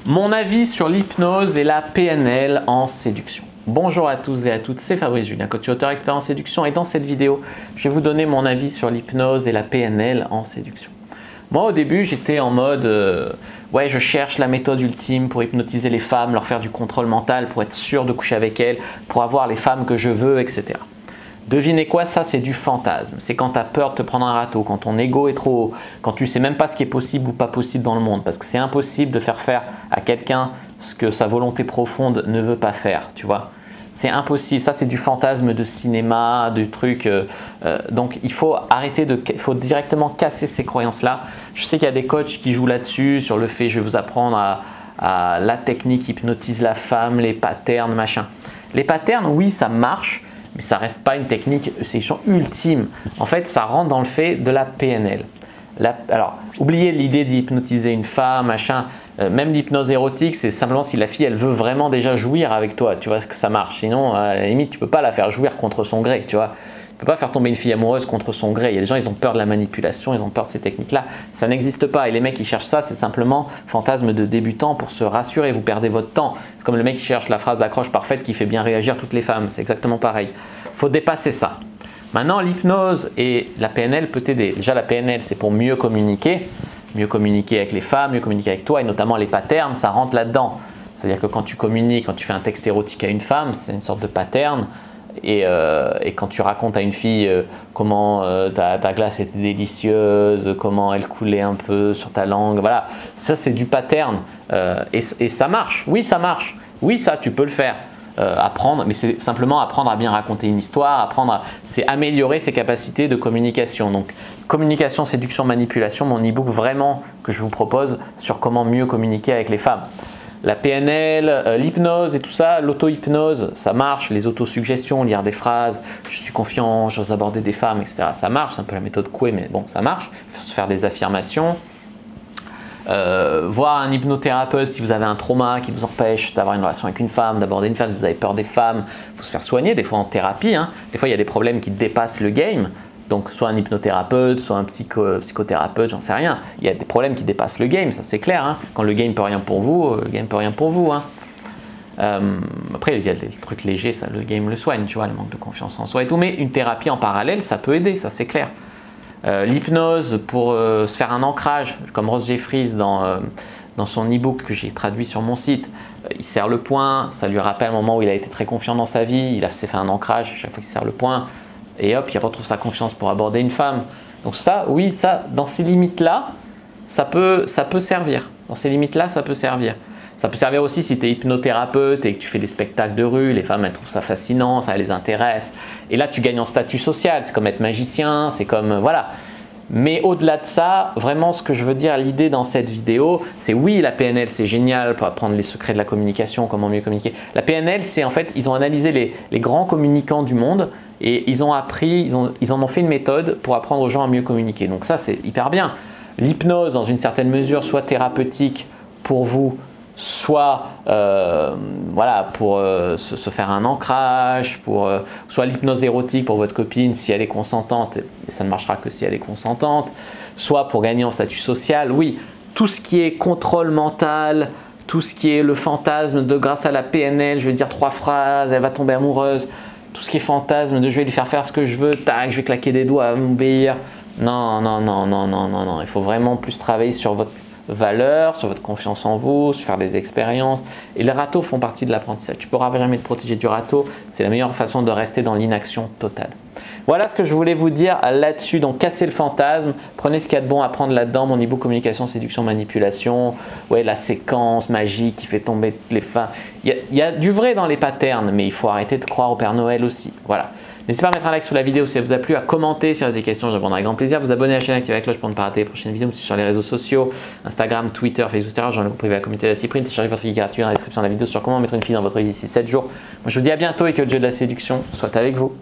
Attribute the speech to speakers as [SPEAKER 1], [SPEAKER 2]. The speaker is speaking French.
[SPEAKER 1] Mon avis sur l'hypnose et la PNL en séduction. Bonjour à tous et à toutes, c'est Fabrice Julien, coach auteur expert en séduction, et dans cette vidéo, je vais vous donner mon avis sur l'hypnose et la PNL en séduction. Moi au début, j'étais en mode ouais, je cherche la méthode ultime pour hypnotiser les femmes, leur faire du contrôle mental, pour être sûr de coucher avec elles, pour avoir les femmes que je veux, etc. Devinez quoi, ça c'est du fantasme. C'est quand tu as peur de te prendre un râteau, quand ton ego est trop haut, quand tu ne sais même pas ce qui est possible ou pas possible dans le monde. Parce que c'est impossible de faire faire à quelqu'un ce que sa volonté profonde ne veut pas faire, tu vois. C'est impossible, ça c'est du fantasme de cinéma, du truc. Donc il faut arrêter il faut directement casser ces croyances-là. Je sais qu'il y a des coachs qui jouent là-dessus, sur le fait je vais vous apprendre à la technique hypnotise la femme, les patterns, machin. Les patterns, oui, ça marche. Mais ça ne reste pas une technique séduction ultime. En fait, ça rentre dans le fait de la PNL. Alors, oubliez l'idée d'hypnotiser une femme, machin. Même l'hypnose érotique, c'est simplement si la fille, elle veut vraiment déjà jouir avec toi. Tu vois que ça marche. Sinon, à la limite, tu ne peux pas la faire jouir contre son gré. Tu vois. Tu ne peux pas faire tomber une fille amoureuse contre son gré. Il y a des gens, ils ont peur de la manipulation, ils ont peur de ces techniques-là. Ça n'existe pas. Et les mecs qui cherchent ça, c'est simplement fantasme de débutant pour se rassurer. Vous perdez votre temps. C'est comme le mec qui cherche la phrase d'accroche parfaite qui fait bien réagir toutes les femmes. C'est exactement pareil. Il faut dépasser ça. Maintenant, l'hypnose et la PNL peut t'aider. Déjà, la PNL, c'est pour mieux communiquer avec les femmes, mieux communiquer avec toi, et notamment les patterns, ça rentre là-dedans. C'est-à-dire que quand tu communiques, quand tu fais un texte érotique à une femme, c'est une sorte de pattern. Et quand tu racontes à une fille comment ta glace était délicieuse, comment elle coulait un peu sur ta langue, voilà, ça c'est du pattern et ça marche, oui ça marche, oui ça tu peux le faire, apprendre, mais c'est simplement apprendre à bien raconter une histoire, c'est améliorer ses capacités de communication. Donc communication, séduction, manipulation, mon e-book vraiment que je vous propose sur comment mieux communiquer avec les femmes. La PNL, l'hypnose et tout ça, l'auto-hypnose, ça marche, les autosuggestions, lire des phrases, je suis confiant, j'ose aborder des femmes, etc. Ça marche, c'est un peu la méthode Coué, mais bon, ça marche. Faire des affirmations. Voir un hypnothérapeute si vous avez un trauma qui vous empêche d'avoir une relation avec une femme, d'aborder une femme, si vous avez peur des femmes, il faut se faire soigner, des fois en thérapie. Hein. Des fois, il y a des problèmes qui dépassent le game. Donc, soit un hypnothérapeute, soit un psychothérapeute, j'en sais rien. Il y a des problèmes qui dépassent le game, ça c'est clair. Hein. Quand le game peut rien pour vous, le game peut rien pour vous. Hein. Après, il y a des trucs légers, ça, le game le soigne, tu vois, le manque de confiance en soi et tout. Mais une thérapie en parallèle, ça peut aider, ça c'est clair. L'hypnose pour se faire un ancrage, comme Ross Jeffries dans son e-book que j'ai traduit sur mon site. Il serre le poing, ça lui rappelle un moment où il a été très confiant dans sa vie, il s'est fait un ancrage chaque fois qu'il serre le poing. Et hop, il retrouve sa confiance pour aborder une femme. Donc ça, oui, ça, dans ces limites-là, ça peut servir. Dans ces limites-là, ça peut servir. Ça peut servir aussi si tu es hypnothérapeute et que tu fais des spectacles de rue. Les femmes, elles trouvent ça fascinant, ça les intéresse. Et là, tu gagnes en statut social. C'est comme être magicien, c'est comme… Voilà. Mais au-delà de ça, vraiment ce que je veux dire, l'idée dans cette vidéo, c'est oui, la PNL c'est génial pour apprendre les secrets de la communication, comment mieux communiquer. La PNL, c'est en fait, ils ont analysé les grands communicants du monde et ils ont appris, ils en ont fait une méthode pour apprendre aux gens à mieux communiquer. Donc ça, c'est hyper bien. L'hypnose, dans une certaine mesure, soit thérapeutique pour vous, soit voilà, pour se faire un ancrage, soit l'hypnose érotique pour votre copine si elle est consentante, et ça ne marchera que si elle est consentante, soit pour gagner en statut social. Oui, tout ce qui est contrôle mental, tout ce qui est le fantasme de grâce à la PNL, je vais dire 3 phrases, elle va tomber amoureuse, tout ce qui est fantasme de je vais lui faire ce que je veux, tac, je vais claquer des doigts, elle va m'obéir. Non, non, non, non, non, non, non, il faut vraiment plus travailler sur votre valeur, sur votre confiance en vous, sur faire des expériences. Et les râteaux font partie de l'apprentissage. Tu ne pourras jamais te protéger du râteau. C'est la meilleure façon de rester dans l'inaction totale. Voilà ce que je voulais vous dire là-dessus. Donc, cassez le fantasme. Prenez ce qu'il y a de bon à prendre là-dedans. Mon e-book communication, séduction, manipulation. Ouais, la séquence magique qui fait tomber toutes les fins. Il y a du vrai dans les patterns, mais il faut arrêter de croire au Père Noël aussi. Voilà. N'hésitez pas à mettre un like sous la vidéo si elle vous a plu, à commenter si vous avez des questions, je répondrai avec grand plaisir. Vous abonner à la chaîne, activer la cloche pour ne pas rater les prochaines vidéos. Sur les réseaux sociaux, Instagram, Twitter, Facebook, etc. J'en ai vous privé à la communauté de la Cyprine. Téléchargez votre guide gratuit dans la description de la vidéo sur comment mettre une fille dans votre vie d'ici 7 jours. Moi, je vous dis à bientôt et que le jeu de la séduction soit avec vous.